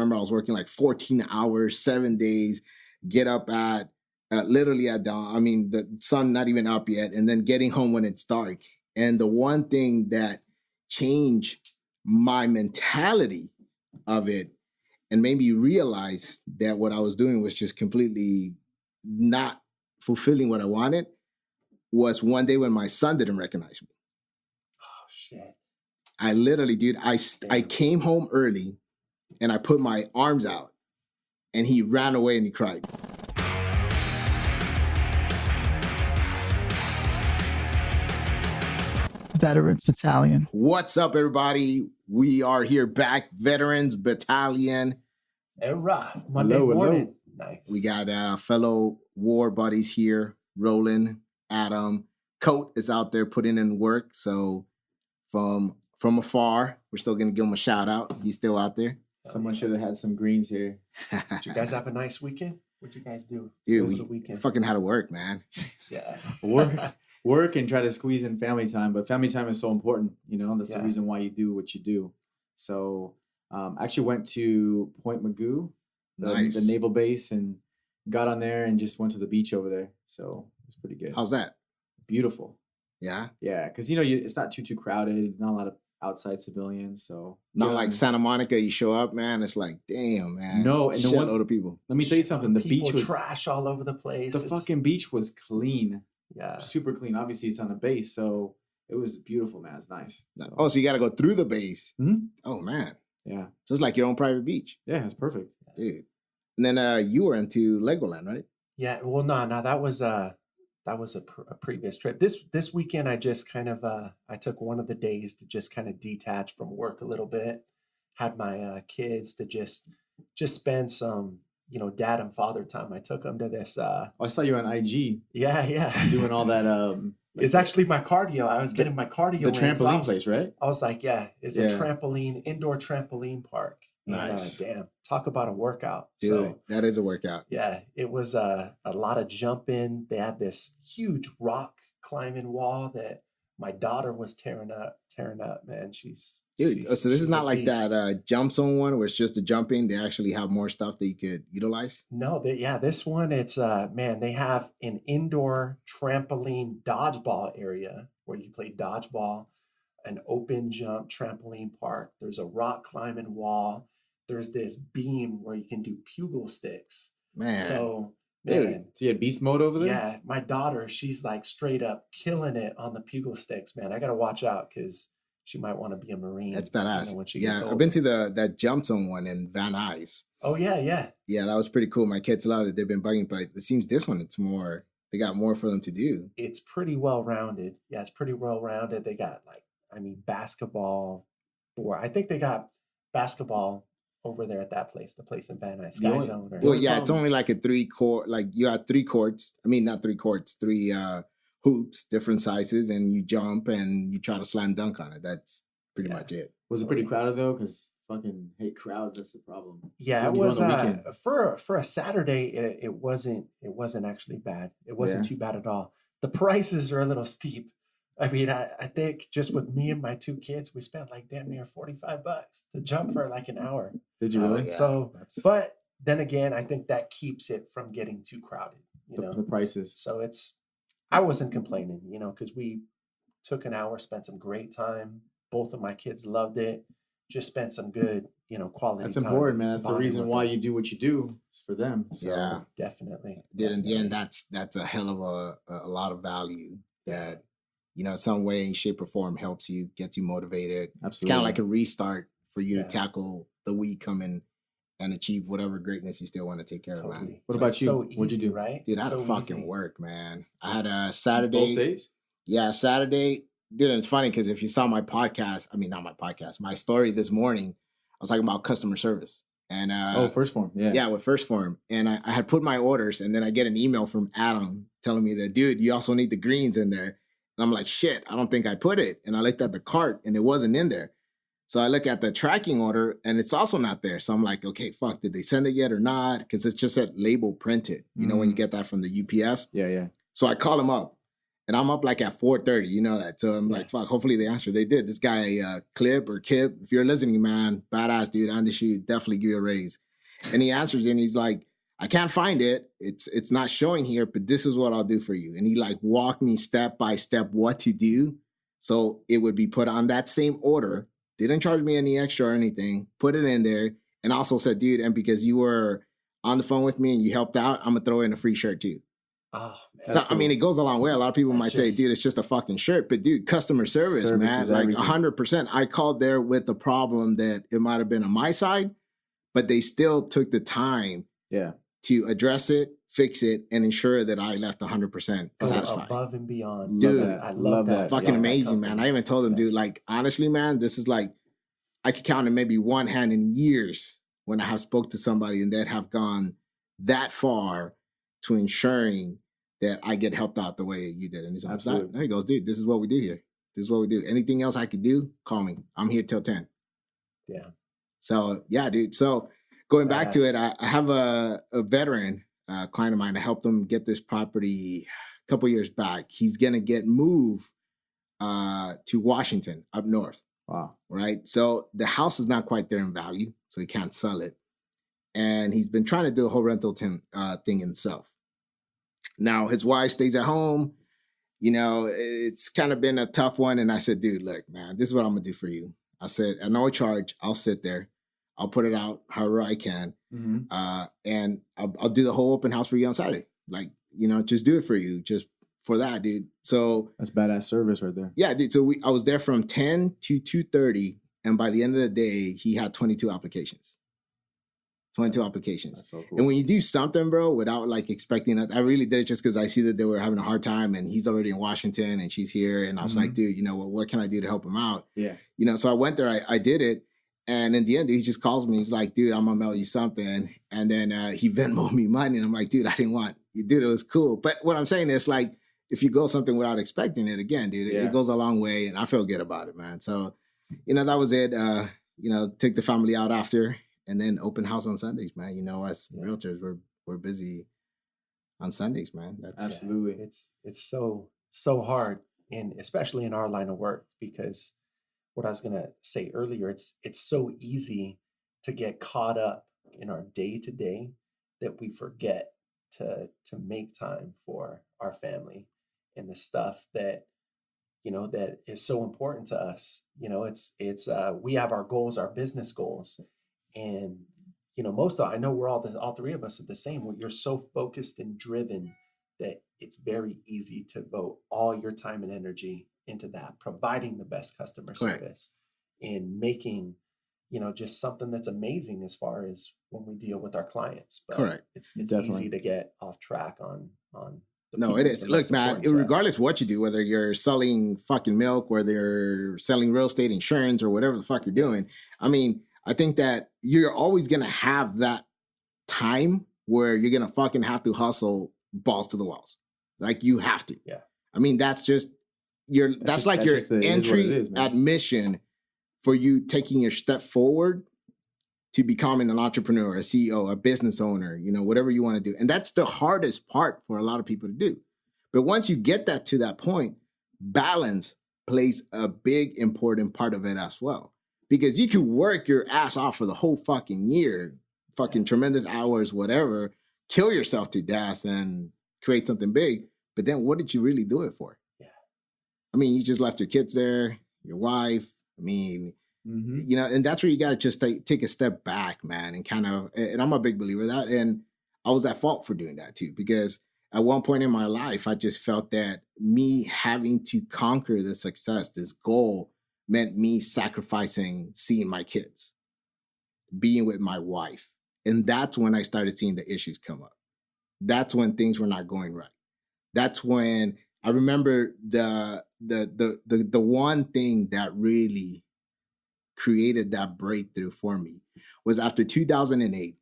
remember I was working like 14 hours, 7 days, get up at literally at dawn. I mean, the sun not even up yet, and then getting home when it's dark. And the one thing that changed my mentality of it and made me realize that what I was doing was just completely not fulfilling what I wanted was one day when my son didn't recognize me. Oh, shit. I literally, dude, I came home early and I put my arms out and he ran away and he cried. Veterans Battalion. What's up, everybody? We are here back, Veterans Battalion. Hurrah. Monday morning. Nice. We got fellow war buddies here, Roland, Adam. Coat is out there putting in work. So from afar, we're still going to give him a shout out. He's still out there. Someone should have had some greens here. Did you guys have a nice weekend? What'd you guys do? Dude, we fucking had to work, man. Yeah. Work and try to squeeze in family time, but family time is so important, you know. That's the reason why you do what you do. So actually went to Point Magoo, the naval base, and got on there and just went to the beach over there. So it's pretty good. How's that? Beautiful. Yeah? Yeah, because, you know, it's not too crowded, not a lot of outside civilians. So not like Santa Monica, you show up, man, it's like, damn, man. No, and a load of people. Let me tell you something. The beach was trash all over the place. The fucking beach was clean. Yeah. Super clean. Obviously, it's on a base, so it was beautiful, man. It's nice. So. Oh, so you got to go through the base. Mm-hmm. Oh, man. Yeah. So it's like your own private beach. Yeah, it's perfect. Dude. And then you were into Legoland, right? Yeah. Well, no, that was a previous trip. This weekend, I just kind of I took one of the days to just kind of detach from work a little bit. Had my kids to just spend some, you know, dad and father time. I took them to this. I saw you on IG. Yeah. Doing all that. It's actually my cardio. I was getting my cardio. The trampoline place, right? I was like, it's a indoor trampoline park. Nice. And, damn, talk about a workout. Dude, so, that is a workout. Yeah, it was a lot of jumping. They had this huge rock climbing wall that my daughter was tearing up, man. So this is not like that jump zone one where it's just the jumping. They actually have more stuff that you could utilize. No, this one, it's man, they have an indoor trampoline dodgeball area where you play dodgeball, an open jump trampoline park. There's a rock climbing wall. There's this beam where you can do pugil sticks. Man. So you had beast mode over there? Yeah, my daughter, she's like straight up killing it on the pugil sticks, man. I got to watch out because she might want to be a Marine. That's badass. You know, when she gets older. I've been to that jump zone one in Van Nuys. Oh, yeah. Yeah, that was pretty cool. My kids love it. They've been bugging, but it seems this one, they got more for them to do. It's pretty well-rounded. Yeah, it's pretty well-rounded. They got basketball. I think they got basketball over there at that place, the place in Van Nuys, Sky Zone. It's only like a 3-court, like you have 3 courts. I mean, not 3 courts, 3 hoops, different sizes, and you jump and you try to slam dunk on it. That's pretty much it. Was it pretty crowded though? Because fucking hate crowds. That's the problem. Yeah, it was for a Saturday. It wasn't actually bad. It wasn't too bad at all. The prices are a little steep. I mean, I think just with me and my 2 kids, we spent like damn near $45 to jump for like an hour. Did you really? So, but then again, I think that keeps it from getting too crowded. You know, the prices. So I wasn't complaining, you know, because we took an hour, spent some great time. Both of my kids loved it. Just spent some good, you know, quality. That's time. That's important, man. That's the reason why you do what you do. It's for them. So. Yeah, definitely. In the end, that's a hell of a lot of value that, you know, some way, shape, or form helps you, gets you motivated. Absolutely. It's kind of like a restart for you to tackle the week coming and achieve whatever greatness you still want to take care of, man. What about you? So What'd you do? Right? Dude, I had to fucking work, man. I had a Saturday. Both days? Yeah, Saturday. Dude, it's funny because if you saw my story this morning, I was talking about customer service. And First Form. Yeah, with First Form. And I had put my orders, and then I get an email from Adam telling me that, dude, you also need the greens in there. And I'm like, shit, I don't think I put it. And I looked at the cart and it wasn't in there. So I look at the tracking order and it's also not there. So I'm like, okay, fuck, did they send it yet or not? Because it's just that label printed, you know, when you get that from the UPS. Yeah. So I call him up And I'm up like at 4:30, you know that. So I'm like, fuck, hopefully they answer. They did. This guy, Clip or Kip, if you're listening, man, badass dude, on the shoot, definitely give you a raise. And he answers and he's like, I can't find it. It's not showing here, but this is what I'll do for you. And he like walked me step by step what to do. So it would be put on that same order. Didn't charge me any extra or anything. Put it in there. And also said, dude, and because you were on the phone with me and you helped out, I'm going to throw in a free shirt too. Oh, man. So, I mean, it goes a long way. A lot of people might say, dude, it's just a fucking shirt. But, dude, customer service man. Like 100%. I called there with the problem that it might have been on my side, but they still took the time to address it, fix it, and ensure that I left 100% satisfied. Above and beyond. Dude, I love that. Fucking amazing, man. I even told them, dude, like, honestly, man, this is like, I could count in maybe one hand in years when I have spoke to somebody and that have gone that far to ensuring that I get helped out the way you did. And he's like, there he goes, dude, this is what we do here. This is what we do. Anything else I could do, call me. I'm here till 10. Yeah. So, yeah, dude. So going back to it, I have a veteran client of mine. I helped him get this property a couple years back. He's going to get moved to Washington up north. Wow. Right. So the house is not quite there in value, so he can't sell it. And he's been trying to do a whole rental thing himself. Now, his wife stays at home. You know, it's kind of been a tough one. And I said, dude, look, man, this is what I'm going to do for you. I said, at no charge, I'll sit there. I'll put it out however I can. Mm-hmm. And I'll do the whole open house for you on Saturday. Like, you know, just do it for you. Just for that, dude. So that's badass service right there. Yeah, dude. So I was there from 10 to 2:30. And by the end of the day, he had 22 applications. 22 applications. That's so cool. And when you do something, bro, without like expecting it, I really did it just because I see that they were having a hard time and he's already in Washington and she's here. And I was like, dude, you know, what can I do to help him out? Yeah. You know, so I went there, I did it. And in the end, he just calls me. He's like, dude, I'm going to mail you something. And then he Venmoed me money. And I'm like, dude, I didn't want you. Dude, it was cool. But what I'm saying is like, if you go something without expecting it, again, dude, it goes a long way. And I feel good about it, man. So, you know, that was it. You know, take the family out after. And then open house on Sundays, man. You know, as realtors, we're busy on Sundays, man. That's absolutely. It's so hard, and especially in our line of work, because what I was gonna say earlier, it's so easy to get caught up in our day to day that we forget to make time for our family and the stuff that, you know, that is so important to us. You know, it's we have our goals, our business goals. And, you know, I know we're all three of us are the same. You're so focused and driven that it's very easy to devote all your time and energy into that, providing the best customer service and making, you know, just something that's amazing as far as when we deal with our clients. But it's easy to get off track on no, it is. Look, man, regardless of what you do, whether you're selling fucking milk, whether you're selling real estate insurance or whatever the fuck you're doing, I mean, I think that you're always going to have that time where you're going to fucking have to hustle balls to the walls. Like you have to. Yeah. I mean, that's just your entry admission for you taking your step forward to becoming an entrepreneur, a CEO, a business owner, you know, whatever you want to do. And that's the hardest part for a lot of people to do. But once you get that to that point, balance plays a big, important part of it as well. Because you could work your ass off for the whole fucking year, fucking tremendous hours, whatever, kill yourself to death and create something big. But then what did you really do it for? Yeah. I mean, you just left your kids there, your wife. I mean, you know, and that's where you got to just take a step back, man, and kind of, and I'm a big believer of that. And I was at fault for doing that too, because at one point in my life, I just felt that me having to conquer the success, this goal, meant me sacrificing seeing my kids, being with my wife. And that's when I started seeing the issues come up. That's when things were not going right. That's when I remember the one thing that really created that breakthrough for me was after 2008.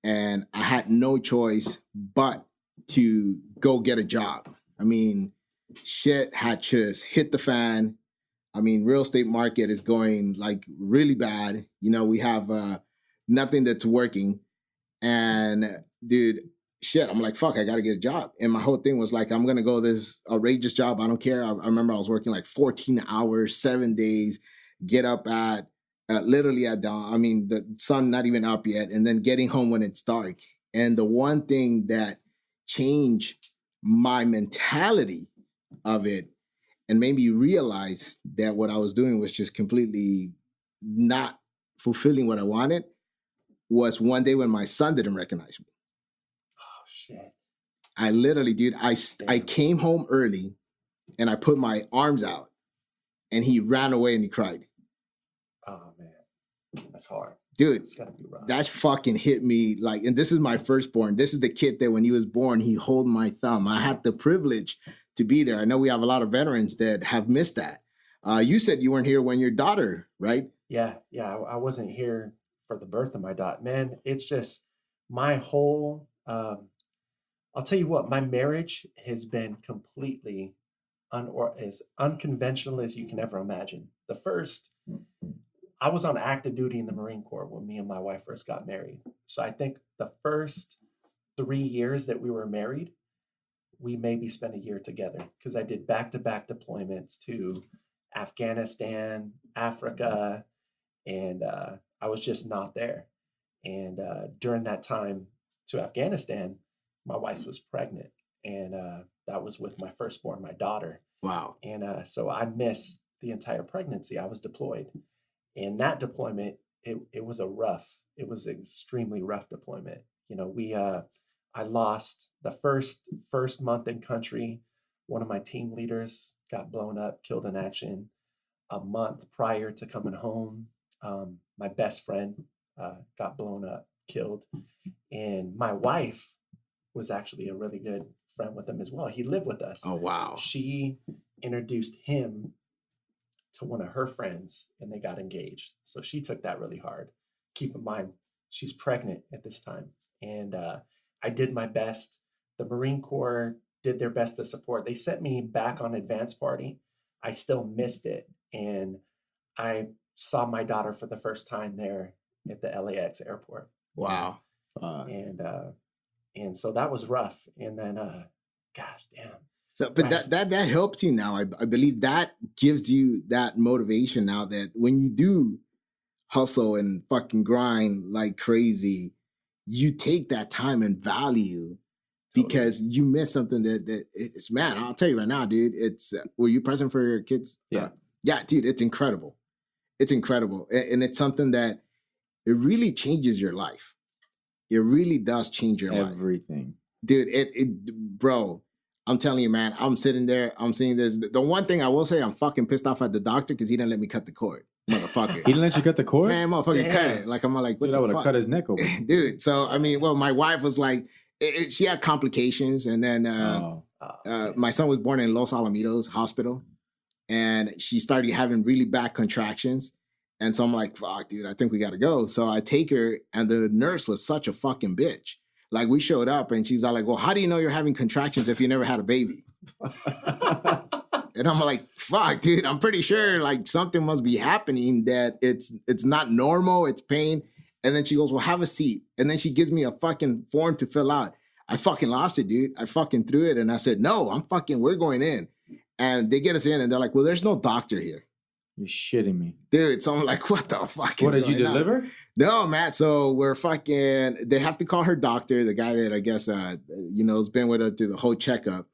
And I had no choice but to go get a job. I mean, shit had just hit the fan. I mean, real estate market is going like really bad. You know, we have nothing that's working. And dude, shit, I'm like, fuck, I got to get a job. And my whole thing was like, I'm going to go this outrageous job. I don't care. I remember I was working like 14 hours, 7 days, get up at literally at dawn. I mean, the sun not even up yet. And then getting home when it's dark. And the one thing that changed my mentality of it and made me realize that what I was doing was just completely not fulfilling what I wanted was one day when my son didn't recognize me. Oh shit! I literally, dude, I came home early and I put my arms out and he ran away and he cried. Oh man, that's hard. Dude, it's gotta be rough. That's fucking hit me like, and this is my firstborn. This is the kid that when he was born, he held my thumb. I had the privilege to be there. I know we have a lot of veterans that have missed that. You said you weren't here when your daughter, right? Yeah. I wasn't here for the birth of my daughter. Man, it's just my whole. I'll tell you what, my marriage has been completely as unconventional as you can ever imagine. I was on active duty in the Marine Corps when me and my wife first got married. So I think the first 3 years that we were married, we maybe spent a year together because I did back-to-back deployments to Afghanistan, Africa, and I was just not there. And during that time to Afghanistan, my wife was pregnant, and that was with my firstborn, my daughter. Wow. And so I missed the entire pregnancy. I was deployed. And that deployment, it was an extremely rough deployment. You know, I lost the first month in country. One of my team leaders got blown up, killed in action. A month prior to coming home, my best friend got blown up, killed. And my wife was actually a really good friend with him as well. He lived with us. Oh, wow. She introduced him to one of her friends and they got engaged. So she took that really hard. Keep in mind, she's pregnant at this time. And I did my best. The Marine Corps did their best to support. They sent me back on advance party. I still missed it. And I saw my daughter for the first time there at the LAX airport. Wow. And so that was rough. And then, gosh, damn. So, but right. that helps you now. I believe that gives you that motivation now that when you do hustle and fucking grind like crazy, you take that time and value because you miss something that it's, man, I'll tell you right now, dude, it's, were you present for your kids? Yeah. Yeah, dude, it's incredible. It's incredible. And it's something that it really changes your life. It really does change your life. Everything. Dude, bro, I'm telling you, man, I'm sitting there, I'm seeing this. The one thing I will say, I'm fucking pissed off at the doctor because he didn't let me cut the cord. Motherfucker. He didn't let you cut the cord? Man, motherfucker, cut it. Like, I'm like, what dude, the I would fuck? have cut his neck open. Dude, so, I mean, well, my wife was like, she had complications. And then my son was born in Los Alamitos Hospital. And she started having really bad contractions. And so I'm like, fuck, dude, I think we got to go. So I take her, and the nurse was such a fucking bitch. Like, we showed up, and she's all like, well, how do you know you're having contractions if you never had a baby? And I'm like, fuck, dude, I'm pretty sure, like, something must be happening that it's not normal, it's pain. And then she goes, well, have a seat. And then she gives me a fucking form to fill out. I fucking lost it, dude. I fucking threw it, and I said, no, we're going in. And they get us in, and they're like, well, there's no doctor here. You're shitting me. Dude, so I'm like, what the fuck? What, did you deliver? No, Matt. So we're fucking, they have to call her doctor, the guy that I guess, has been with her through the whole checkup.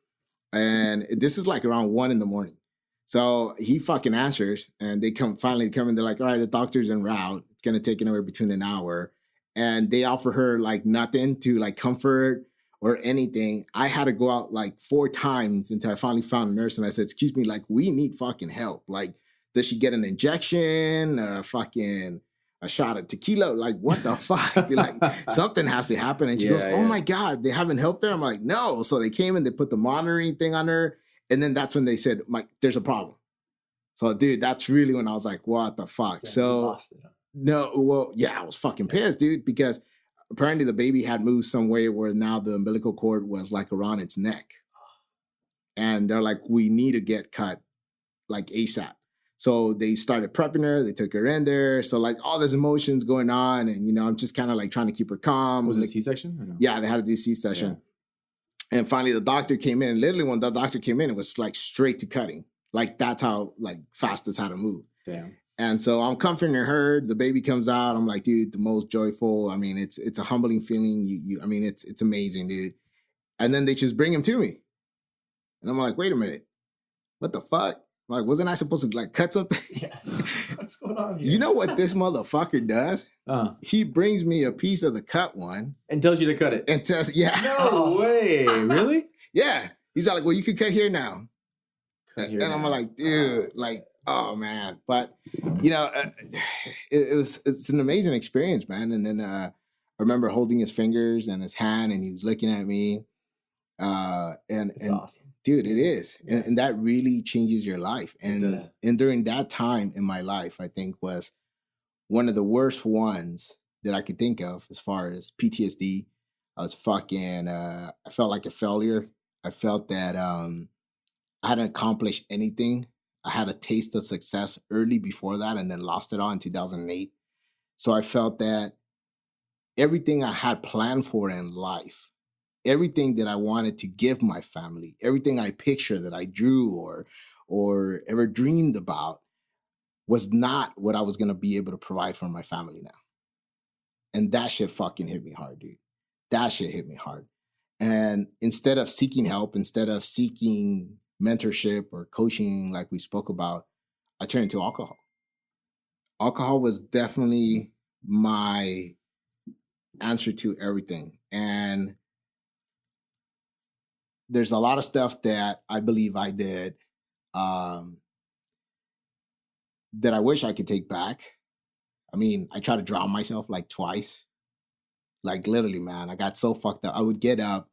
And this is like around 1 a.m. So he fucking answers, and they finally come and they're like, all right, the doctor's en route. It's going to take anywhere between an hour. And they offer her like nothing to like comfort or anything. I had to go out like 4 times until I finally found a nurse. And I said, excuse me, like, we need fucking help. Like, does she get an injection? Fucking a shot of tequila? Like, what the fuck? Like, something has to happen. And she goes, oh my God, they haven't helped her? I'm like, no. So they came and they put the monitoring thing on her. And then that's when they said, Mike, there's a problem. So, dude, that's really when I was like, what the fuck? Yeah, so, lost it, huh? No, well, yeah, I was fucking pissed, dude, because apparently the baby had moved some way where now the umbilical cord was like around its neck. And they're like, we need to get cut like ASAP. So they started prepping her. They took her in there. So like all this emotions going on, and you know, I'm just kind of like trying to keep her calm. Was it like, C-section or no? Yeah, they had to do C-section. Yeah. And finally, the doctor came in. And literally, when the doctor came in, it was like straight to cutting. Like that's how like fast it's how to move. Damn. And so I'm comforting her. The baby comes out. I'm like, dude, the most joyful. I mean, it's a humbling feeling. I mean, it's amazing, dude. And then they just bring him to me, and I'm like, wait a minute, what the fuck? Like, wasn't I supposed to like cut something? Yeah. What's going on here? You know what this motherfucker does? He brings me a piece of the cut one and tells you to cut it. And tells, yeah. No way, really? Yeah. He's like, well, you can cut here now. Here and now. I'm like, dude, like, oh man. But you know, it's an amazing experience, man. And then I remember holding his fingers and his hand, and he was looking at me. It's awesome. Dude, it is. Yeah. And that really changes your life. And during that time in my life, I think was one of the worst ones that I could think of as far as PTSD. I was fucking, I felt like a failure. I felt that I hadn't accomplished anything. I had a taste of success early before that and then lost it all in 2008. So I felt that everything I had planned for in life, everything that I wanted to give my family, everything I pictured that I drew or ever dreamed about was not what I was going to be able to provide for my family now. And that shit fucking hit me hard, dude. That shit hit me hard. And instead of seeking help, instead of seeking mentorship or coaching like we spoke about, I turned to alcohol. Alcohol was definitely my answer to everything. And there's a lot of stuff that I believe I did that I wish I could take back. I mean, I tried to drown myself like twice. Like literally, man, I got so fucked up. I would get up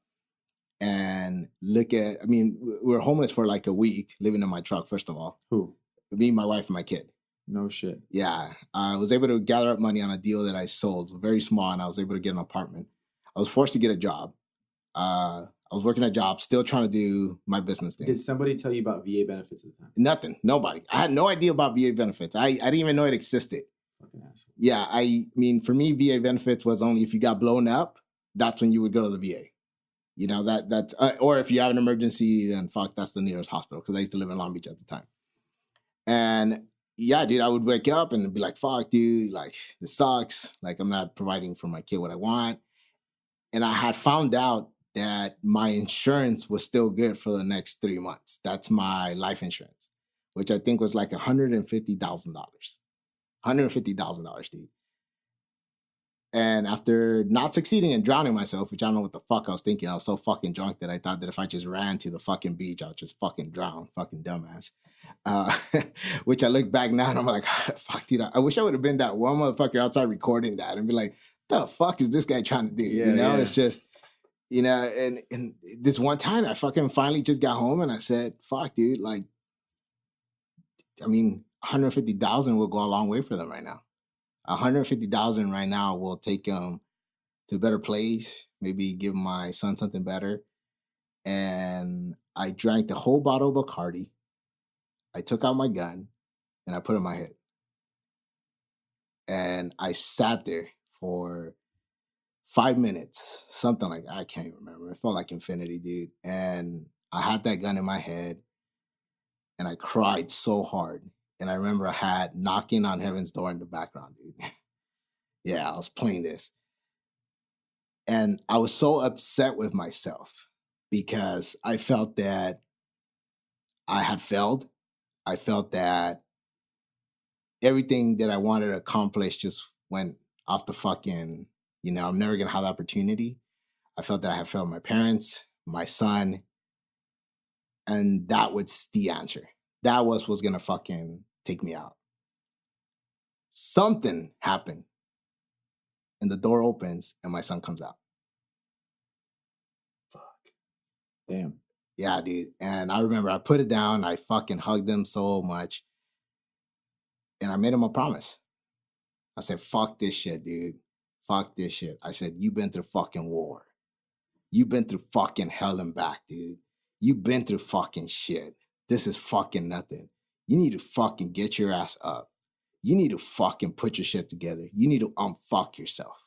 and look at, I mean, we were homeless for like a week, living in my truck, first of all. Who? Me, my wife, and my kid. No shit. Yeah. I was able to gather up money on a deal that I sold, very small, and I was able to get an apartment. I was forced to get a job. I was working a job, still trying to do my business thing. Did somebody tell you about VA benefits at the time? Nothing. Nobody. I had no idea about VA benefits. I didn't even know it existed. Fucking asshole. Yeah. I mean, for me, VA benefits was only if you got blown up, that's when you would go to the VA. You know, that's or if you have an emergency, then fuck, that's the nearest hospital, because I used to live in Long Beach at the time. And yeah, dude, I would wake up and be like, fuck, dude, like, this sucks. Like, I'm not providing for my kid what I want. And I had found out that my insurance was still good for the next 3 months. That's my life insurance, which I think was like $150,000. $150,000, dude. And after not succeeding in drowning myself, which I don't know what the fuck I was thinking, I was so fucking drunk that I thought that if I just ran to the fucking beach, I would just fucking drown, fucking dumbass. Which I look back now and I'm like, fuck, dude, I wish I would have been that one motherfucker outside recording that and be like, the fuck is this guy trying to do? Yeah, you know, yeah. It's just, you know, and this one time I fucking finally just got home and I said, fuck, dude, like, I mean, 150,000 will go a long way for them right now. 150,000 right now will take them to a better place, maybe give my son something better. And I drank the whole bottle of Bacardi. I took out my gun and I put it in my head. And I sat there for 5 minutes, something like that. I can't even remember. It felt like infinity, dude. And I had that gun in my head and I cried so hard. And I remember I had Knocking on Heaven's Door in the background, dude. Yeah, I was playing this. And I was so upset with myself because I felt that I had failed. I felt that everything that I wanted to accomplish just went off the fucking, you know, I'm never going to have the opportunity. I felt that I had failed my parents, my son. And that was the answer. That was what's going to fucking take me out. Something happened. And the door opens and my son comes out. Fuck. Damn. Yeah, dude. And I remember I put it down. I fucking hugged him so much. And I made him a promise. I said, fuck this shit, dude. Fuck this shit. I said, you've been through fucking war. You've been through fucking hell and back, dude. You've been through fucking shit. This is fucking nothing. you need to fucking get your ass up. You need to fucking put your shit together. You need to unfuck yourself.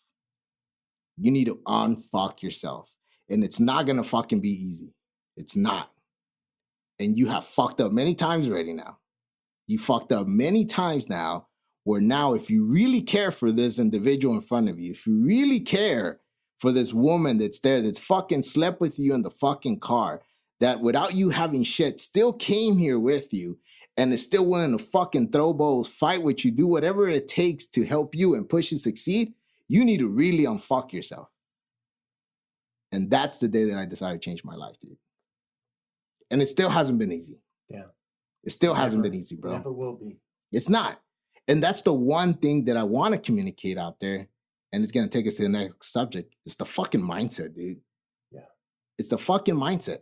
You need to unfuck yourself. And it's not going to fucking be easy. It's not. And you have fucked up many times already now. You fucked up many times now, where now if you really care for this individual in front of you, if you really care for this woman that's there, that's fucking slept with you in the fucking car, that without you having shit still came here with you and is still willing to fucking throw balls, fight with you, do whatever it takes to help you and push you succeed, you need to really unfuck yourself. And that's the day that I decided to change my life, dude. And it still hasn't been easy. Yeah. It still hasn't been easy, bro. Never will be. It's not. And that's the one thing that I want to communicate out there. And it's going to take us to the next subject. It's the fucking mindset, dude. Yeah. It's the fucking mindset.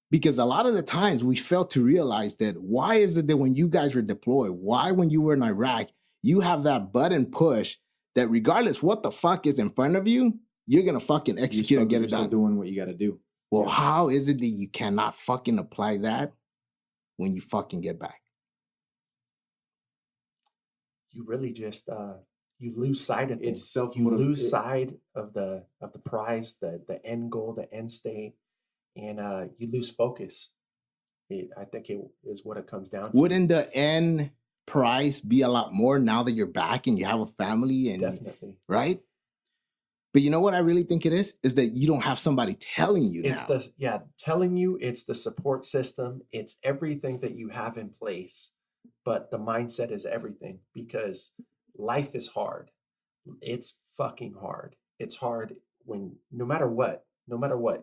Because a lot of the times we fail to realize that why is it that when you guys were deployed, why when you were in Iraq, you have that button push that regardless what the fuck is in front of you, you're going to fucking execute and get it done. You're still doing what you got to do. Well, how is it that you cannot fucking apply that when you fucking get back? You really just you lose sight of things. It's You lose sight of the prize, the end goal, the end state, and you lose focus. I think it is what it comes down to. Wouldn't the end prize be a lot more now that you're back and you have a family? And Definitely. Right? But you know what I really think it is that you don't have somebody telling you It's now. telling you. It's the support system. It's everything that you have in place. But the mindset is everything, because life is hard. It's fucking hard. It's hard when no matter what,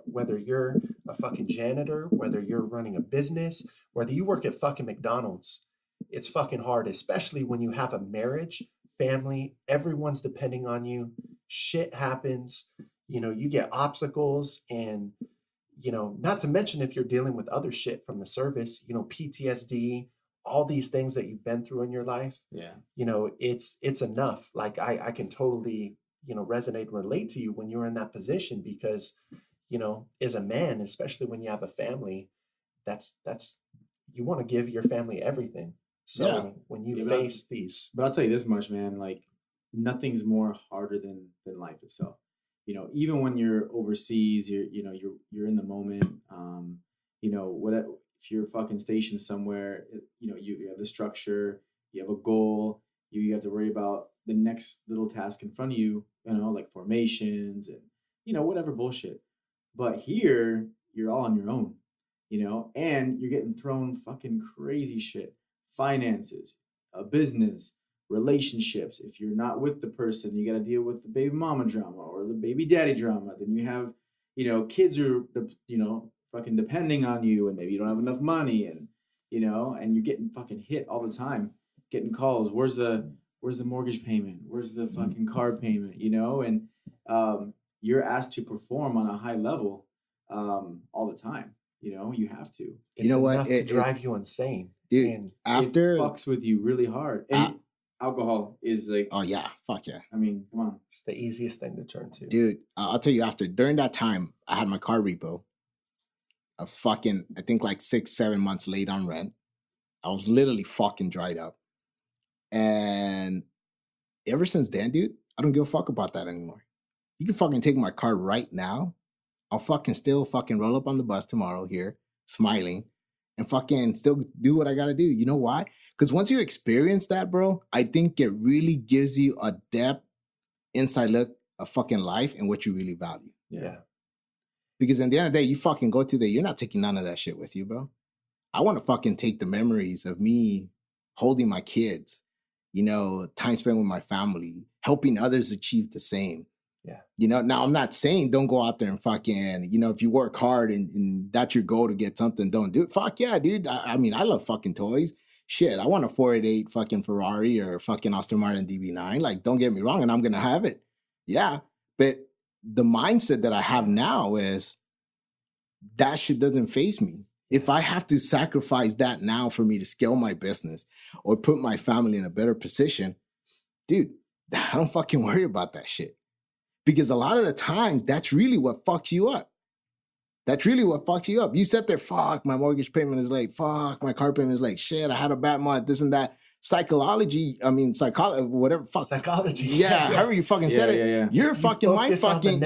whether you're a fucking janitor, whether you're running a business, whether you work at fucking McDonald's, it's fucking hard, especially when you have a marriage, family, everyone's depending on you. Shit happens, you get obstacles, and not to mention if you're dealing with other shit from the service, PTSD, all these things that you've been through in your life. Yeah. It's enough. Like I can totally, resonate and relate to you when you're in that position, because, as a man, especially when you have a family, that's you want to give your family everything. So when you face these, but I'll tell you this much, man, like nothing's more harder than life itself. Even when you're overseas, you're in the moment. If you're fucking stationed somewhere, you have the structure, you have a goal, you have to worry about the next little task in front of you, like formations and, whatever bullshit. But here, you're all on your own, and you're getting thrown fucking crazy shit, finances, a business, relationships. If you're not with the person, you got to deal with the baby mama drama or the baby daddy drama. Then you have, kids are, fucking depending on you, and maybe you don't have enough money, and and you're getting fucking hit all the time, getting calls. Where's the mortgage payment? Where's the fucking car payment? And you're asked to perform on a high level all the time. You have to. It's enough to drive you insane, dude. And After it fucks with you really hard. And alcohol is like, oh yeah, fuck yeah. I mean, come on, it's the easiest thing to turn to, dude. I'll tell you. During that time, I had my car repo. I think like 6-7 months late on rent. I was literally fucking dried up. And ever since then, dude, I don't give a fuck about that anymore. You can fucking take my car right now. I'll fucking still fucking roll up on the bus tomorrow here, smiling, and fucking still do what I gotta do. You know why? Because once you experience that, bro, I think it really gives you a depth, inside look of fucking life and what you really value. Yeah. Because at the end of the day, you fucking go to there, you're not taking none of that shit with you, bro. I want to fucking take the memories of me holding my kids, time spent with my family, helping others achieve the same. Yeah. Now I'm not saying don't go out there and fucking, if you work hard and that's your goal to get something, don't do it. Fuck yeah, dude. I mean, I love fucking toys. Shit, I want a 488 fucking Ferrari or fucking Aston Martin DB9. Like, don't get me wrong, and I'm going to have it. Yeah. But the mindset that I have now is that shit doesn't faze me. If I have to sacrifice that now for me to scale my business or put my family in a better position, dude, I don't fucking worry about that shit. Because a lot of the times, that's really what fucks you up. That's really what fucks you up. You sit there, fuck, my mortgage payment is late. Fuck, my car payment is late. Shit, I had a bad month, this and that. Psychology, whatever, fuck. Psychology. Yeah, however you fucking said it. You're fucking my fucking,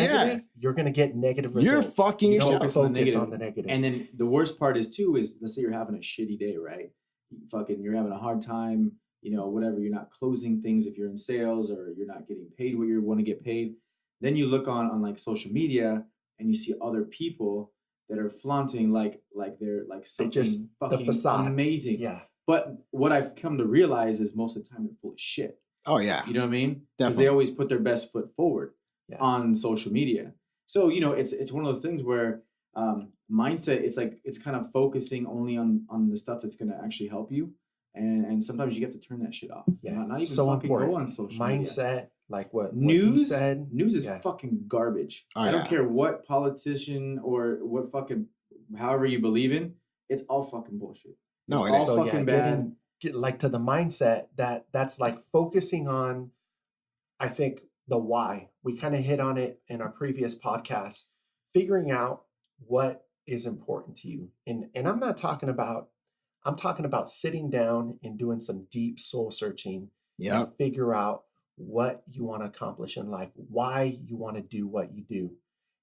you're going to get negative results. You're fucking yourself. Focus on the negative. And then the worst part is let's say you're having a shitty day, right? You're having a hard time, whatever. You're not closing things if you're in sales, or you're not getting paid what you want to get paid. Then you look on like social media and you see other people that are flaunting like they're like something just fucking the facade. Amazing. Yeah. But what I've come to realize is most of the time they're full of shit. Oh yeah. You know what I mean? Because they always put their best foot forward on social media. So, it's one of those things where mindset, it's kind of focusing only on the stuff that's going to actually help you. And sometimes you have to turn that shit off. Yeah. Not even so fucking important. Go on social mindset, media. Like what news you said. News is fucking garbage. I don't care what politician or what fucking, however you believe in, it's all fucking bullshit. No, it's all fucking bad. Get like to the mindset that's like focusing on, I think, the why. We kind of hit on it in our previous podcast, figuring out what is important to you. And I'm talking about sitting down and doing some deep soul searching and figure out what you want to accomplish in life, why you want to do what you do.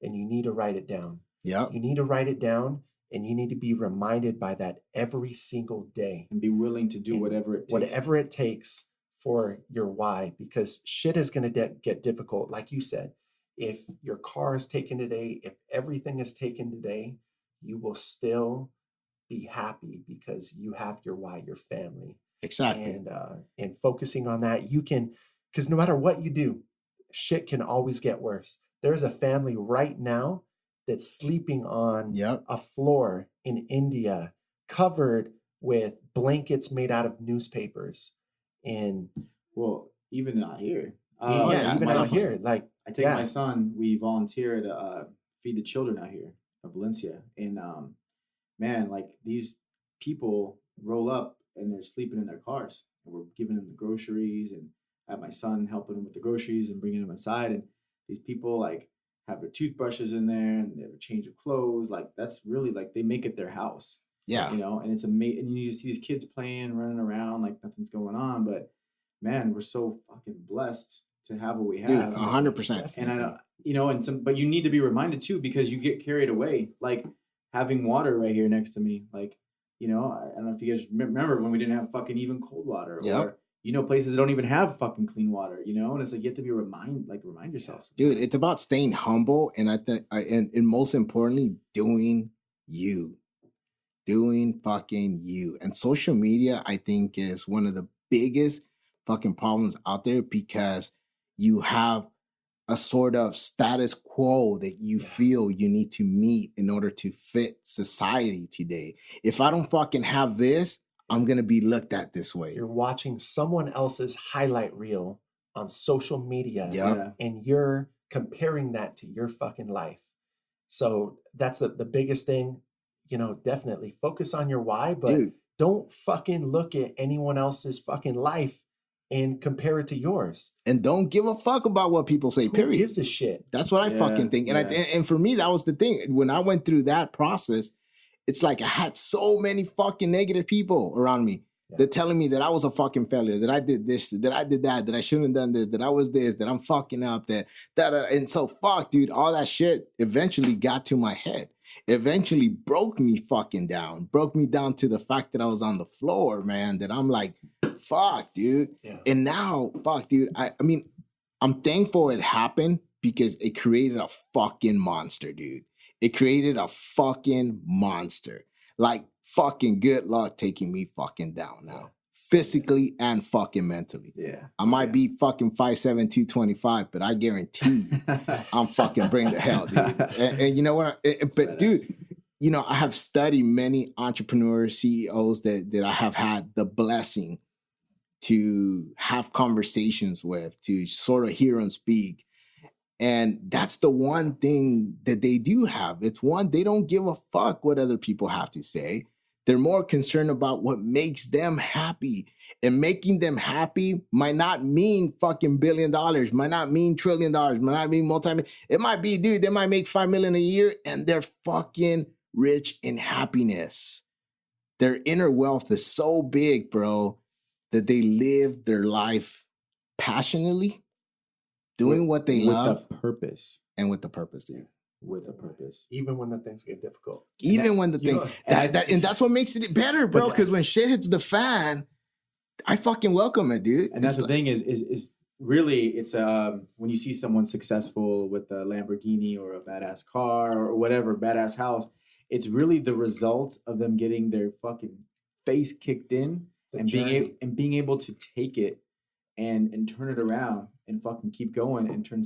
And you need to write it down. Yeah. You need to write it down, and you need to be reminded by that every single day. And be willing to do whatever it takes. For your why, because shit is going to get difficult. Like you said, if your car is taken today, if everything is taken today, you will still be happy because you have your why, your family. Exactly. And focusing on that, you can, because no matter what you do, shit can always get worse. There's a family right now that's sleeping on a floor in India covered with blankets made out of newspapers. And even out here. Even out here. Like I take my son, we volunteer to feed the children out here of Valencia. And man, like these people roll up and they're sleeping in their cars. And we're giving them the groceries, and I have my son helping them with the groceries and bringing them inside. And these people like have their toothbrushes in there, and they have a change of clothes. Like that's really like they make it their house. Yeah. And it's amazing. And you see these kids playing, running around like nothing's going on. But man, we're so fucking blessed to have what we have. Dude, 100%. And but you need to be reminded too, because you get carried away. Like having water right here next to me. Like, I don't know if you guys remember when we didn't have fucking even cold water. Or, places that don't even have fucking clean water, and it's like you have to be remind yourself. Dude, it's about staying humble. And I think, and most importantly, doing you. Doing fucking you. And social media, I think, is one of the biggest fucking problems out there, because you have a sort of status quo that you feel you need to meet in order to fit society today. If I don't fucking have this, I'm going to be looked at this way. You're watching someone else's highlight reel on social media, and you're comparing that to your fucking life. So that's the biggest thing. Definitely focus on your why, but don't fucking look at anyone else's fucking life and compare it to yours. And don't give a fuck about what people say, period. Who gives a shit? That's what I fucking think. And and for me, that was the thing. When I went through that process, it's like I had so many fucking negative people around me that telling me that I was a fucking failure, that I did this, that I did that I shouldn't have done this, that I was this, that I'm fucking up, that. And so fuck, dude, all that shit eventually got to my head. Eventually broke me down to the fact that I was on the floor, man, that I'm like, fuck, dude. Yeah. And now, fuck, dude, I mean, I'm thankful it happened, because it created a fucking monster, dude. It created a fucking monster. Like, fucking good luck taking me fucking down now. Physically and fucking mentally. Yeah. I might be fucking 5'7", 225, but I guarantee I'm fucking bring the hell, dude. And you know what? But dude, I have studied many entrepreneurs, CEOs that I have had the blessing to have conversations with, to sort of hear them speak. And that's the one thing that they do have. It's one, they don't give a fuck what other people have to say. They're more concerned about what makes them happy. And making them happy might not mean fucking $1 billion, might not mean $1 trillion, might not mean it might be, dude, they might make $5 million a year and they're fucking rich in happiness. Their inner wealth is so big, bro, that they live their life passionately, doing what they love. With a purpose. And with the purpose, dude. With a purpose. Even when the things get difficult. Even when the things, and that's what makes it better, bro, because when shit hits the fan, I fucking welcome it, dude. And that's the thing is really, it's when you see someone successful with a Lamborghini or a badass car or whatever, badass house, it's really the result of them getting their fucking face kicked in and being able to take it and turn it around and fucking keep going and turn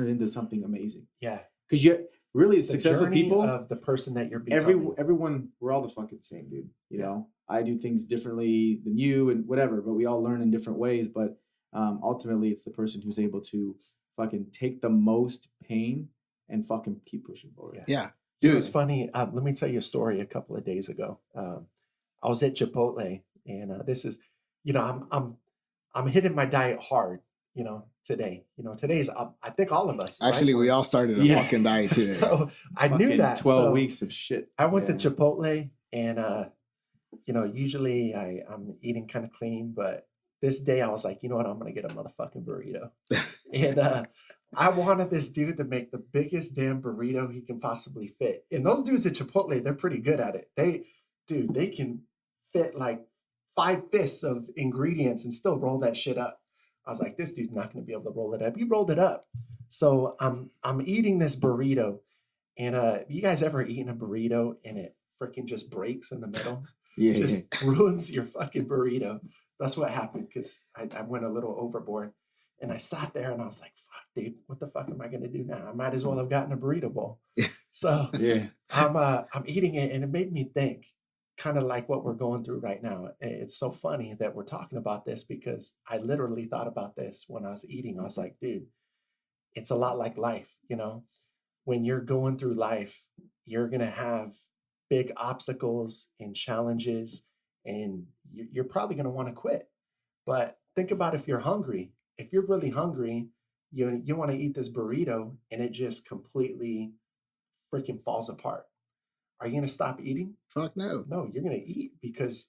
it into something amazing. Yeah. Because you really the successful people of the person that you're becoming. Everyone, we're all the fucking same, dude. You know, I do things differently than you and whatever, but we all learn in different ways. But ultimately, it's the person who's able to fucking take the most pain and fucking keep pushing forward. Yeah. Dude, it's funny. Let me tell you a story. A couple of days ago, I was at Chipotle, and this is, you know, I'm hitting my diet hard. You know, today. You know, today's. I think all of us. Actually, we all started a fucking diet today. So I knew that 12 weeks of shit. I went to Chipotle, and you know, usually I'm eating kind of clean, but this day I was like, you know what, I'm gonna get a motherfucking burrito, and I wanted this dude to make the biggest damn burrito he can possibly fit. And those dudes at Chipotle, they're pretty good at it. They can fit like 5 fists of ingredients and still roll that shit up. I was like, this dude's not going to be able to roll it up. He rolled it up. So I'm eating this burrito, and you guys ever eaten a burrito and it freaking just breaks in the middle? Yeah, just ruins your fucking burrito. That's what happened, because I went a little overboard, and I sat there and I was like, fuck, dude, what the fuck am I going to do now? I might as well have gotten a burrito bowl. So I'm eating it, and it made me think, kind of like what we're going through right now. It's so funny that we're talking about this, because I literally thought about this when I was eating. I was like, dude, it's a lot like life. You know, when you're going through life, you're going to have big obstacles and challenges, and you're probably going to want to quit. But think about if you're hungry. If you're really hungry, you want to eat this burrito and it just completely freaking falls apart. Are you going to stop eating? Fuck no. No, you're going to eat because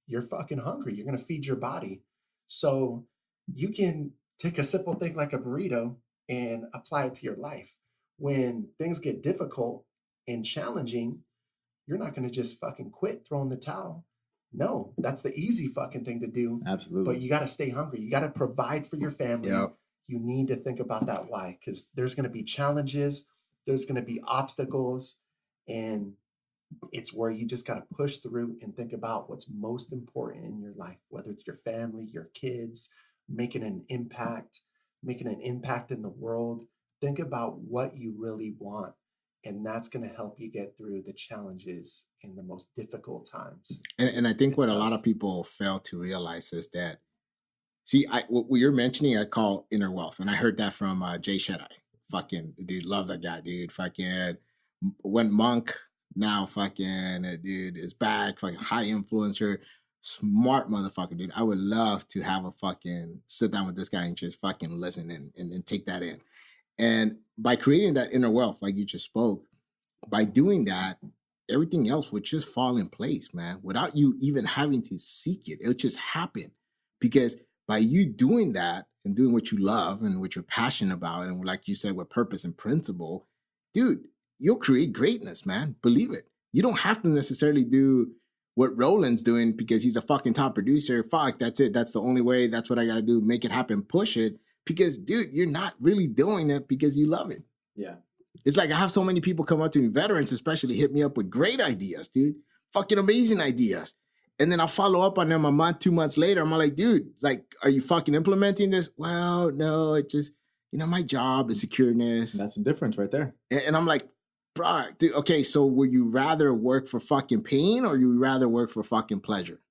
you're fucking hungry. You're going to feed your body. So you can take a simple thing like a burrito and apply it to your life. When things get difficult and challenging, you're not going to just fucking quit, throw in the towel. No, that's the easy fucking thing to do. Absolutely. But you got to stay hungry. You got to provide for your family. Yep. You need to think about that why, because there's going to be challenges. There's going to be obstacles. And it's where you just got to push through and think about what's most important in your life, whether it's your family, your kids, making an impact in the world. Think about what you really want. And that's going to help you get through the challenges in the most difficult times. And I think what a lot of people fail to realize is that, see, what you're mentioning, I call inner wealth. And I heard that from Jay Shetty. Fucking, dude, love that guy, dude. Fucking went monk. Now fucking dude is back, fucking high influencer, smart motherfucker, dude. I would love to have a fucking sit down with this guy and just fucking listen and take that in. And by creating that inner wealth, like you just spoke, by doing that, everything else would just fall in place, man, without you even having to seek it. It would just happen. Because by you doing that and doing what you love and what you're passionate about, and like you said, with purpose and principle, dude, you'll create greatness, man. Believe it. You don't have to necessarily do what Roland's doing because he's a fucking top producer. Fuck, that's it. That's the only way. That's what I got to do. Make it happen. Push it. Because, dude, you're not really doing it because you love it. Yeah. It's like I have so many people come up to me, veterans especially, hit me up with great ideas, dude. Fucking amazing ideas. And then I'll follow up on them a month, 2 months later. I'm like, dude, like, are you fucking implementing this? Well, no, it just, you know, my job is secureness. That's the difference right there. And I'm like, bro, dude, okay, so would you rather work for fucking pain or you rather work for fucking pleasure?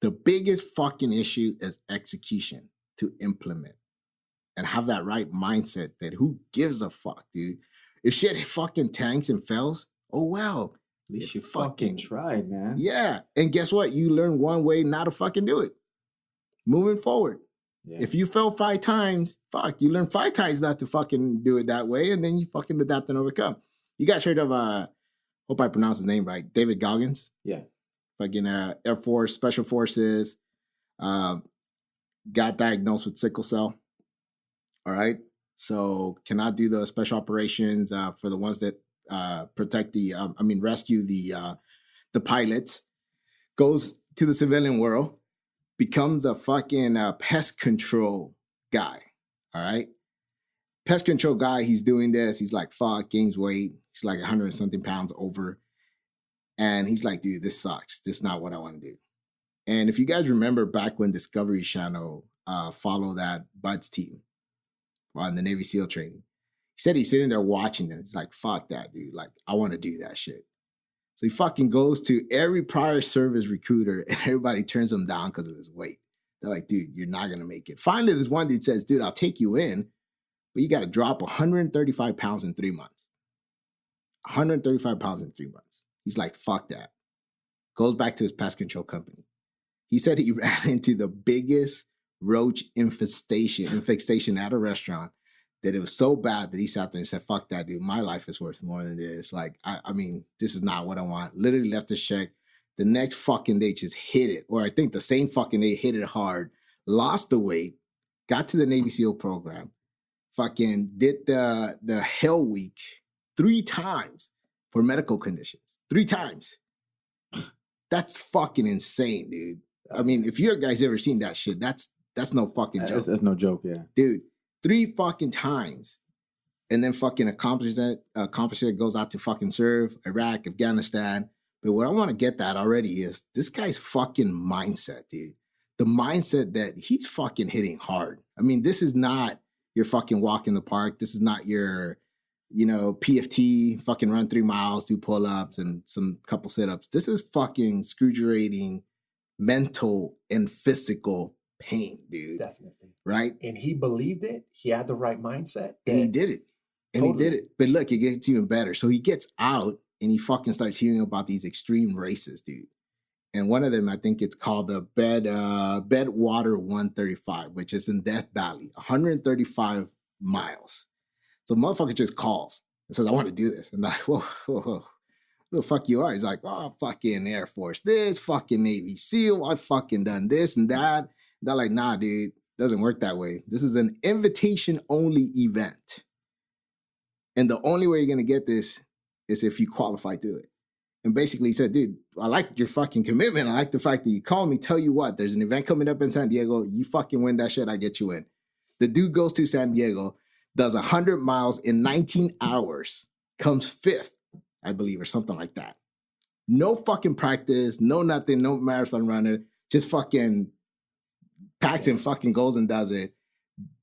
The biggest fucking issue is execution, to implement and have that right mindset that who gives a fuck, dude? If shit fucking tanks and fails, oh well, At least you fucking tried, man. Yeah. And guess what? You learn one way not to fucking do it. Moving forward. Yeah. If you fail 5 times, you learn 5 times not to fucking do it that way, and then you fucking adapt and overcome. You guys heard of hope I pronounce his name right, David Goggins? Yeah. Fucking Air Force, Special Forces, got diagnosed with sickle cell. All right. So cannot do the special operations for the ones that rescue the pilots. Goes to the civilian world, becomes a fucking pest control guy. All right. Pest control guy, he's doing this. He's like, gains weight. He's like 100 and something pounds over. And he's like, dude, this sucks. This is not what I want to do. And if you guys remember back when Discovery Channel followed that Bud's team on the Navy SEAL training, he said he's sitting there watching them. He's like, fuck that, dude. Like, I want to do that shit. So he fucking goes to every prior service recruiter and everybody turns him down because of his weight. They're like, dude, you're not going to make it. Finally, this one dude says, dude, I'll take you in, but you got to drop 135 pounds in 3 months. 135 pounds in 3 months. He's like, fuck that. Goes back to his pest control company. He said he ran into the biggest roach infestation at a restaurant, that it was so bad that he sat there and said, fuck that, dude. My life is worth more than this. Like, I mean, this is not what I want. Literally left the check. The next fucking day just hit it. Or I think the same fucking day hit it hard. Lost the weight. Got to the Navy SEAL program. Fucking did the Hell Week 3 times for medical conditions. 3 times. That's fucking insane, dude. I mean, if you guys ever seen that shit, that's no fucking joke. That's no joke, yeah. Dude, 3 fucking times. And then fucking accomplished it, goes out to fucking serve Iraq, Afghanistan. But what I want to get at already is this guy's fucking mindset, dude. The mindset that he's fucking hitting hard. I mean, this is not your fucking walk in the park. This is not your, PFT, fucking run 3 miles, do pull-ups and some couple sit-ups. This is fucking excruciating mental and physical pain, dude. Definitely. Right? And he believed it. He had the right mindset. And he did it. He did it. But look, it gets even better. So he gets out and he fucking starts hearing about these extreme races, dude. And one of them, I think it's called the Bedwater 135, which is in Death Valley, 135 miles. So motherfucker just calls and says, I want to do this. And I'm like, whoa. Who the fuck you are? He's like, oh, fucking Air Force this, fucking Navy SEAL. I fucking done this and that. They're like, nah, dude, doesn't work that way. This is an invitation-only event. And the only way you're going to get this is if you qualify through it. And basically he said, dude, I like your fucking commitment. I like the fact that you called me. Tell you what, there's an event coming up in San Diego. You fucking win that shit, I get you in. The dude goes to San Diego, does 100 miles in 19 hours, comes 5th, I believe, or something like that. No fucking practice, no nothing, no marathon runner, just fucking packs and fucking goes and does it.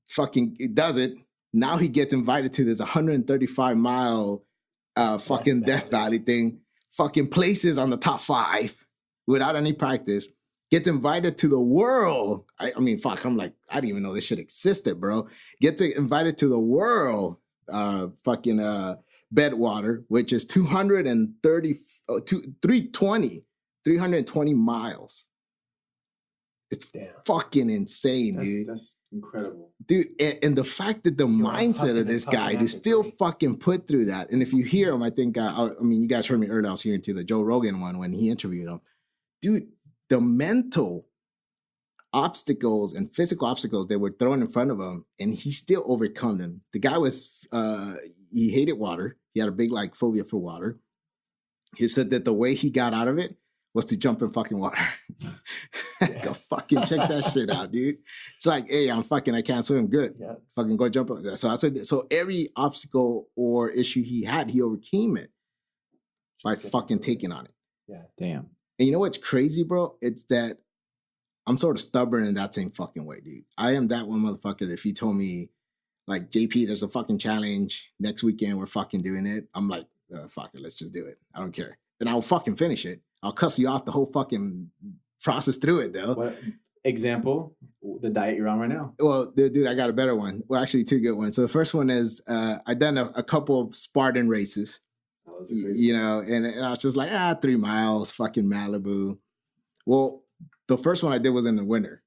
Fucking does it. Now he gets invited to this 135-mile fucking Death Valley thing. Fucking places on the top 5 without any practice. Gets invited to the world. I mean, fuck, I'm like, I didn't even know this shit existed, bro. Gets invited to the world fucking Bedwater, which is 320 miles. It's fucking insane, dude. That's incredible. Dude, and the fact that the mindset of this guy to still fucking put through that. And if you hear him, I think, you guys heard me earlier, I was hearing to the Joe Rogan one when he interviewed him. Dude, the mental obstacles and physical obstacles that were thrown in front of him, and he still overcome them. The guy was, he hated water. He had a big, phobia for water. He said that the way he got out of it was to jump in fucking water. Go fucking check that shit out, dude. It's like, hey, I can't swim good. Yeah. Fucking go jump on that. So I said, so every obstacle or issue he had, he overcame it by fucking taking on it. Yeah. Damn. And you know what's crazy, bro? It's that I'm sort of stubborn in that same fucking way, dude. I am that one motherfucker that if you told me, JP, there's a fucking challenge next weekend, we're fucking doing it. I'm like, fuck it, let's just do it. I don't care. And I'll fucking finish it. I'll cuss you off the whole fucking process through it, though. What example? The diet you're on right now? Well, dude, I got a better one. Well, actually, 2 good ones. So the first one is I done a couple of Spartan races. those are crazy. You know, and I was just like, 3 miles, fucking Malibu. Well, the first one I did was in the winter.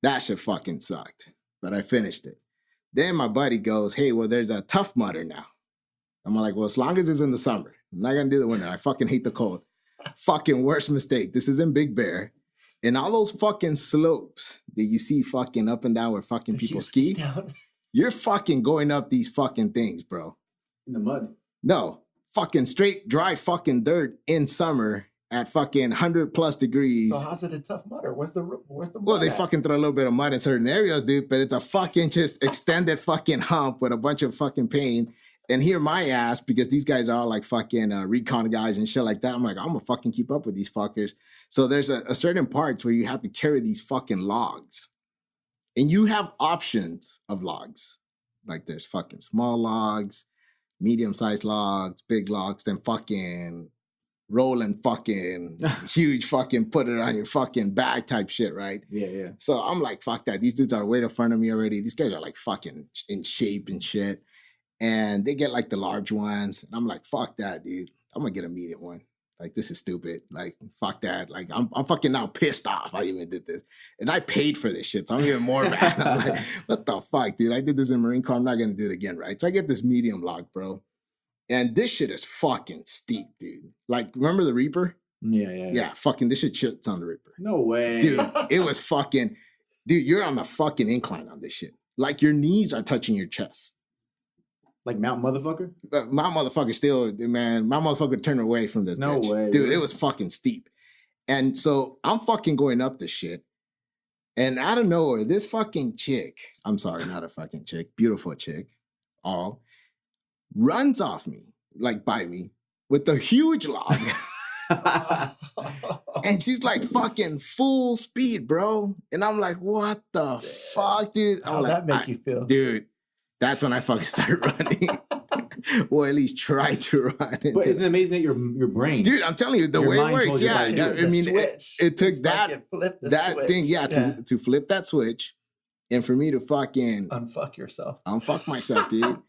That shit fucking sucked, but I finished it. Then my buddy goes, hey, well, there's a Tough Mudder now. I'm like, well, as long as it's in the summer, I'm not going to do the winter. I fucking hate the cold. Fucking worst mistake. This is in Big Bear. And all those fucking slopes that you see fucking up and down where fucking people ski, you're fucking going up these fucking things, bro. In the mud. No, fucking straight dry fucking dirt in summer at fucking 100+ degrees. So how's it a Tough Mudder? Where's the mud Well, they at? fucking throw a little bit of mud in certain areas, dude, but it's a fucking just extended fucking hump with a bunch of fucking pain. And here my ass, because these guys are all like fucking recon guys and shit like that. I'm like, I'm gonna fucking keep up with these fuckers. So there's a certain parts where you have to carry these fucking logs. And you have options of logs. Like there's fucking small logs, medium-sized logs, big logs, then fucking rolling fucking huge fucking put it on your fucking bag type shit, right? Yeah. So I'm like, fuck that. These dudes are way in front of me already. These guys are like fucking in shape and shit. And they get like the large ones. And I'm like, fuck that, dude. I'm gonna get a medium one. Like, this is stupid. Like, fuck that. Like, I'm fucking now pissed off I even did this. And I paid for this shit, so I'm even more mad. I'm like, what the fuck, dude? I did this in Marine Corps. I'm not gonna do it again, right? So I get this medium log, bro. And this shit is fucking steep, dude. Like, remember the Reaper? Yeah, fucking this shit shits on the Reaper. No way. Dude, it was fucking, dude, you're on a fucking incline on this shit. Like, your knees are touching your chest. Like Mount Motherfucker? My motherfucker still, man, my motherfucker turned away from this No bitch. way. Dude, really? it was fucking steep. And so I'm fucking going up this shit. And out of nowhere, this fucking chick, I'm sorry, not a fucking chick, beautiful chick, all, runs off me, like by me, with a huge log. And she's like fucking full speed, bro. And I'm like, what the fuck, dude? How'd like, that make you feel? Dude, that's when I fucking start running. Or at least try to run. But isn't it amazing that your brain, dude, I'm telling you, the your way it mind works, told your yeah. body to do I mean, it took It's like that it flipped the that switch. thing, to flip that switch, and for me to fucking unfuck yourself. unfuck myself, dude,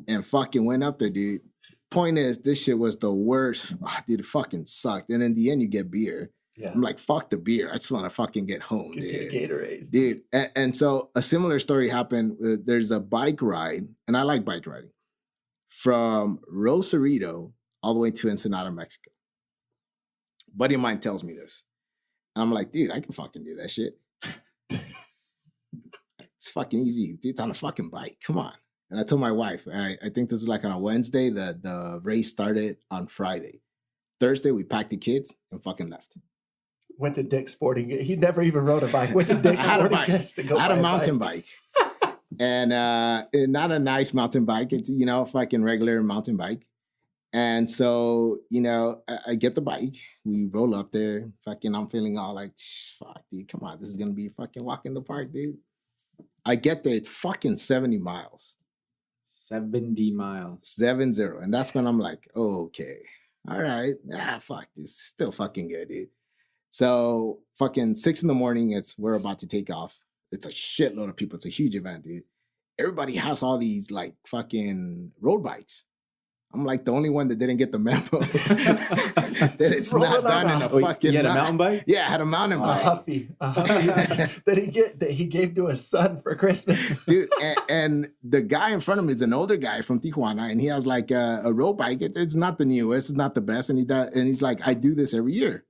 and fucking went up there, dude. Point is, this shit was the worst. Dude, it fucking sucked. And in the end, you get beer. Yeah. I'm like, fuck the beer. I just want to fucking get home, Get dude. Gatorade. Dude, and so a similar story happened. There's a bike ride, and I like bike riding, from Rosarito all the way to Ensenada, Mexico. Buddy of mine tells me this. And I'm like, dude, I can fucking do that shit. It's fucking easy. It's on a fucking bike. Come on. And I told my wife, I think this is like on a Wednesday. The race started on Friday. Thursday, we packed the kids and fucking left. Went to Dick's Sporting Goods. He never even rode a bike. Went to Dick's I had a Sporting bike. Goods to go I had buy a mountain bike. And not a nice mountain bike. It's, fucking regular mountain bike. And so, I get the bike. We roll up there. Fucking, I'm feeling all like, fuck, dude, come on. This is going to be a fucking walk in the park, dude. I get there. It's fucking 70 miles. 70 miles. 70. And that's when I'm like, okay, all right. Fuck this. Still fucking good, dude. So fucking 6 a.m, we're about to take off. It's a shitload of people. It's a huge event, dude. Everybody has all these like fucking road bikes. I'm like the only one that didn't get the memo that it's not done in a fucking. You had a mountain bike? Yeah, I had a mountain bike. A Huffy that he gave to his son for Christmas. Dude, and the guy in front of me is an older guy from Tijuana, and he has like a road bike. It's not the newest, it's not the best, and he's like, I do this every year.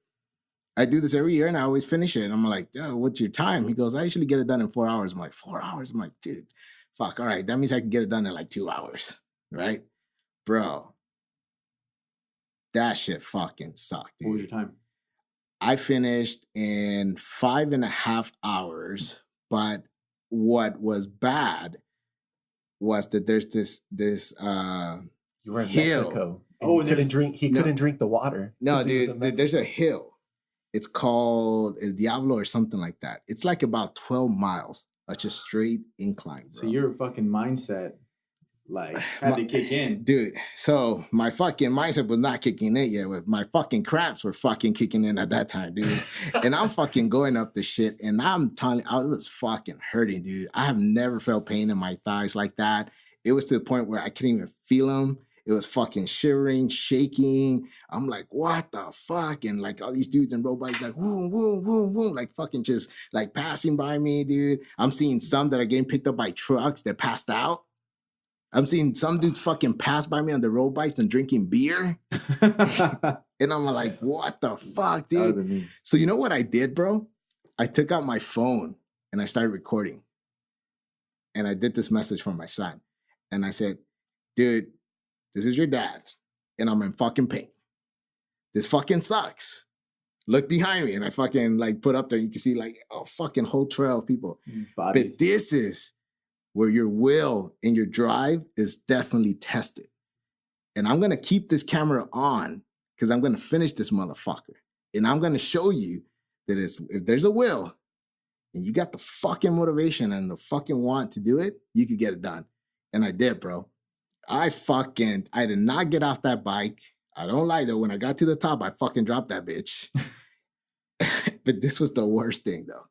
And I always finish it. And I'm like, what's your time? He goes, I usually get it done in 4 hours. I'm like, 4 hours? I'm like, dude, fuck, all right. That means I can get it done in like 2 hours, right? Bro, that shit fucking sucked, dude. What was your time? I finished in 5.5 hours, but what was bad was that there's this You were in hill. Mexico. Oh, He couldn't drink. He couldn't drink the water. No, 'cause he was dude, in Mexico. there's a hill. It's called El Diablo or something like that. It's like about 12 miles. That's just straight incline, bro. So your fucking mindset, like, had to kick in. Dude, so my fucking mindset was not kicking in yet. My fucking cramps were fucking kicking in at that time, dude. And I'm fucking going up the shit, and I'm telling you, I was fucking hurting, dude. I have never felt pain in my thighs like that. It was to the point where I couldn't even feel them. It was fucking shivering, shaking. I'm like, what the fuck? And like all these dudes and road bikes like, whoom, whoom, whoom, whoom, like fucking just like passing by me, dude. I'm seeing some that are getting picked up by trucks that passed out. I'm seeing some dudes fucking pass by me on the road bikes and drinking beer. And I'm like, what the fuck, dude? So you know what I did, bro? I took out my phone and I started recording. And I did this message for my son. And I said, dude, this is your dad. And I'm in fucking pain. This fucking sucks. Look behind me. And I fucking like put up there. You can see like a fucking whole trail of people. Bodies. But this is where your will and your drive is definitely tested. And I'm going to keep this camera on because I'm going to finish this motherfucker. And I'm going to show you that if there's a will and you got the fucking motivation and the fucking want to do it, you could get it done. And I did, bro. I did not get off that bike. I don't lie though. When I got to the top, I fucking dropped that bitch. But this was the worst thing though.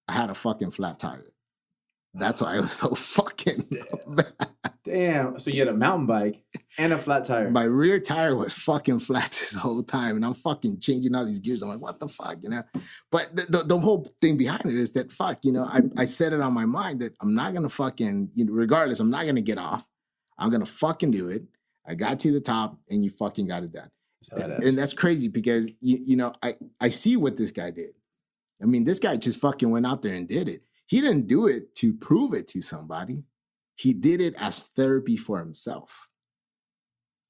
I had a fucking flat tire. That's why it was so fucking bad. Damn. So you had a mountain bike and a flat tire. My rear tire was fucking flat this whole time. And I'm fucking changing all these gears. I'm like, what the fuck, you know? But the whole thing behind it is that, fuck, you know, I set it on my mind that I'm not going to fucking, you know, regardless, I'm not going to get off. I'm going to fucking do it. I got to the top and you fucking got it done. And that's crazy because, you know, I see what this guy did. I mean, this guy just fucking went out there and did it. He didn't do it to prove it to somebody. He did it as therapy for himself.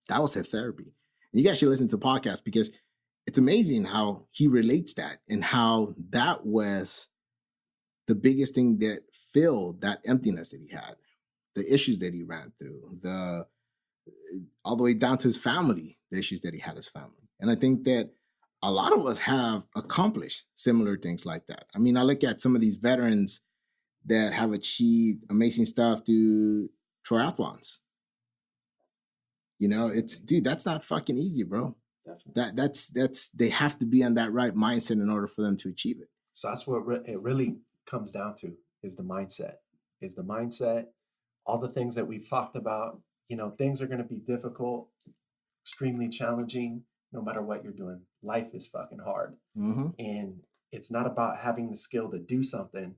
That was his therapy. And you guys should listen to podcasts because it's amazing how he relates that and how that was the biggest thing that filled that emptiness that he had, the issues that he ran through, all the way down to his family, the issues that he had as family. And I think that a lot of us have accomplished similar things like that. I mean, I look at some of these veterans that have achieved amazing stuff through triathlons. You know, dude, that's not fucking easy, bro. Definitely. That's they have to be on that right mindset in order for them to achieve it. So that's what it really comes down to is the mindset. All the things that we've talked about, you know, things are going to be difficult, extremely challenging, no matter what you're doing. Life is fucking hard. Mm-hmm. And it's not about having the skill to do something.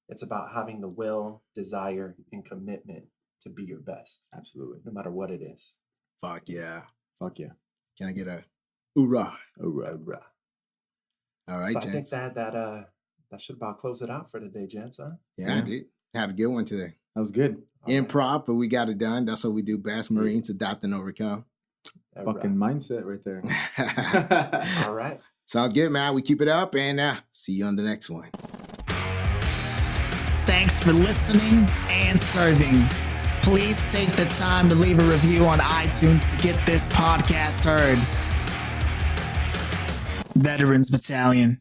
It's about having the will, desire, and commitment to be your best. Absolutely. No matter what it is. Fuck yeah. Fuck yeah. Can I get a hoorah? Hoorah. Hoorah. All right, so gents. I think that should about close it out for today, gents, huh? Yeah, dude. Had a good one today. That was good. Improv, but we got it done. That's what we do best. Marines, adapt and overcome. Fucking mindset right there. All right. Sounds good, man. We keep it up and see you on the next one. Thanks for listening and serving. Please take the time to leave a review on iTunes to get this podcast heard. Veterans Battalion.